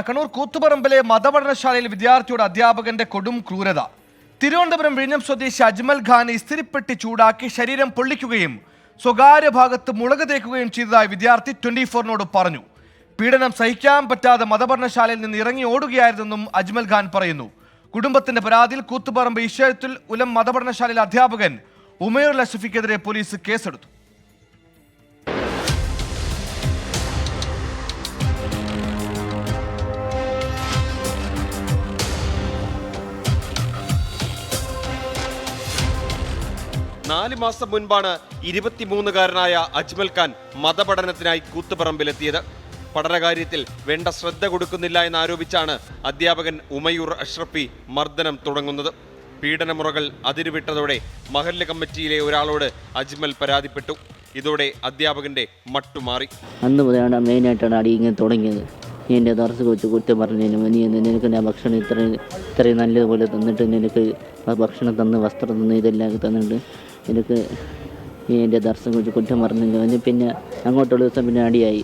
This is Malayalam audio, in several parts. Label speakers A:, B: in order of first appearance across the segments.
A: കണ്ണൂർ കൂത്തുപറമ്പിലെ മതപഠനശാലയിൽ വിദ്യാർത്ഥിയുടെ അധ്യാപകന്റെ കൊടും ക്രൂരത. തിരുവനന്തപുരം വിഴിഞ്ഞം സ്വദേശി അജ്മൽ ഖാനെ ഇസ്തിരിപ്പെട്ടി ചൂടാക്കി ശരീരം പൊള്ളിക്കുകയും സ്വകാര്യ ഭാഗത്ത് മുളക് തേക്കുകയും ചെയ്തതായി വിദ്യാർത്ഥി 24-നോട് പറഞ്ഞു. പീഡനം സഹിക്കാൻ പറ്റാതെ മതപഠനശാലയിൽ നിന്ന് ഇറങ്ങി ഓടുകയായിരുന്നെന്നും അജ്മൽ ഖാൻ പറയുന്നു. കുടുംബത്തിന്റെ പരാതിയിൽ കൂത്തുപറമ്പ് ഇഷയത്തുൽ ഉലം മതപഠനശാലയിലെ അധ്യാപകൻ ഉമേർ അഷ്റഫിക്കെതിരെ പോലീസ് കേസെടുത്തു.
B: നാല് മാസം മുൻപാണ് 23-കാരനായ അജ്മൽ ഖാൻ മതപഠനത്തിനായി കൂത്തുപറമ്പിലെത്തിയത്. പഠനകാര്യത്തിൽ വേണ്ട ശ്രദ്ധ കൊടുക്കുന്നില്ല എന്നാരോപിച്ചാണ് അധ്യാപകൻ ഉമയൂർ അഷ്റഫി മർദ്ദനം തുടങ്ങുന്നത്. പീഡനമുറകൾ അതിരുവിട്ടതോടെ മഹല്ല് കമ്മിറ്റിയിലെ ഒരാളോട് അജ്മൽ പരാതിപ്പെട്ടു. ഇതോടെ അധ്യാപകന്റെ മട്ടുമാറി.
C: അന്ന് മുതലാണ് മെയിനായിട്ടാണ് അടി ഇങ്ങനെ തുടങ്ങിയത്. നീ എൻ്റെ ദർസ് വെച്ച് കുറ്റം പറഞ്ഞതിന് നീ നിനക്ക് ഞാൻ ഭക്ഷണം ഇത്രയും നല്ലതുപോലെ തന്നിട്ട് നിനക്ക് ഭക്ഷണം തന്ന് വസ്ത്രം തന്ന് ഇതെല്ലാം തന്നിട്ട് എനിക്ക് നീ എൻ്റെ ദർസ് വെച്ച് കുറ്റം പറഞ്ഞു. പിന്നെ അങ്ങോട്ടുള്ള ദിവസം പിന്നെ അടിയായി.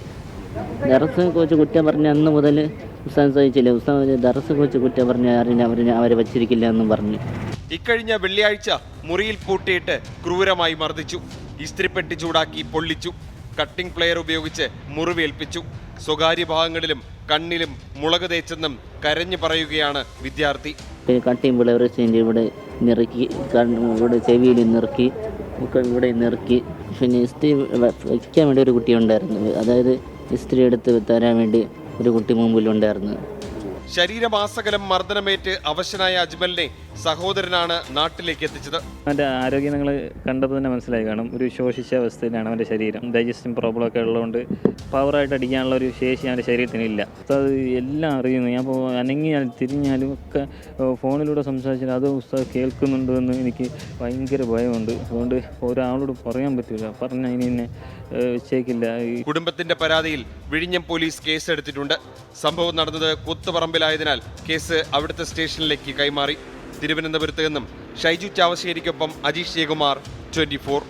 C: ദർസ് വെച്ച് കുറ്റം പറഞ്ഞ അന്ന് മുതൽ ഉസ്താദ് സഹിച്ചില്ല. ഉസ്താദ് ദർസ് വെച്ച് കുറ്റം പറഞ്ഞ അവരെ വച്ചിരിക്കില്ല എന്നും പറഞ്ഞു.
B: ഇക്കഴിഞ്ഞ വെള്ളിയാഴ്ച മുറിയിൽ പൂട്ടിയിട്ട് ക്രൂരമായി മർദ്ദിച്ചു. ഇസ്തിരിപ്പെട്ടി ചൂടാക്കി പൊള്ളിച്ചു. കട്ടിംഗ് പ്ലെയർ ഉപയോഗിച്ച് മുറിവേൽപ്പിച്ചു. സ്വകാര്യ ഭാഗങ്ങളിലും കണ്ണിലും മുളക് തേച്ചെന്നും കരഞ്ഞു പറയുകയാണ് വിദ്യാർത്ഥി.
C: കട്ടിംഗ് പ്ലെയർ ഇവിടെ നിറക്കി, ഇവിടെ ചെവിയിൽ നിറക്കി, ഇവിടെ നിറക്കി. പിന്നെ ഇസ്ത്രി വയ്ക്കാൻ വേണ്ടി ഒരു കുട്ടി ഉണ്ടായിരുന്നു. അതായത് ഇസ്ത്രി എടുത്ത് തരാൻ വേണ്ടി ഒരു കുട്ടി മുമ്പിലുണ്ടായിരുന്നു.
B: ശരീരമാസകലം മർദ്ദനമേറ്റ് അവശനായ അജ്മലിനെ സഹോദരനാണ് നാട്ടിലേക്ക് എത്തിച്ചത്.
D: അവൻ്റെ ആരോഗ്യം നിങ്ങൾ കണ്ടപ്പോൾ തന്നെ മനസ്സിലായി കാണും. ഒരു ശോഷിച്ച അവസ്ഥയിലാണ് അവൻ്റെ ശരീരം. ഡൈജസ്റ്റിംഗ് പ്രോബ്ലം ഒക്കെ ഉള്ളതുകൊണ്ട് പവറായിട്ട് അടിക്കാനുള്ള ഒരു ശേഷി അവൻ്റെ ശരീരത്തിനില്ല. അത് എല്ലാം അറിയുന്നു. ഞാൻ ഇപ്പോൾ അനങ്ങിയാലും തിരിഞ്ഞാലും ഒക്കെ ഫോണിലൂടെ സംസാരിച്ചാൽ അത് ഉസ്താദ് കേൾക്കുന്നുണ്ടോ എന്ന് എനിക്ക് ഭയങ്കര ഭയമുണ്ട്. അതുകൊണ്ട് ഒരാളോട് പറയാൻ പറ്റില്ല. പറഞ്ഞാൽ ഇനി എന്നെ വെച്ചേക്കില്ല.
B: കുടുംബത്തിന്റെ പരാതിയിൽ വിഴിഞ്ഞം പോലീസ് കേസെടുത്തിട്ടുണ്ട്. സംഭവം നടന്നത് കൂത്തുപറമ്പിലായതിനാൽ കേസ് അവിടുത്തെ സ്റ്റേഷനിലേക്ക് കൈമാറി. തിരുവനന്തപുരത്ത് നിന്നും ഷൈജു ചാവശ്ശേരിക്കൊപ്പം അജീഷ് ജയകുമാർ, 24.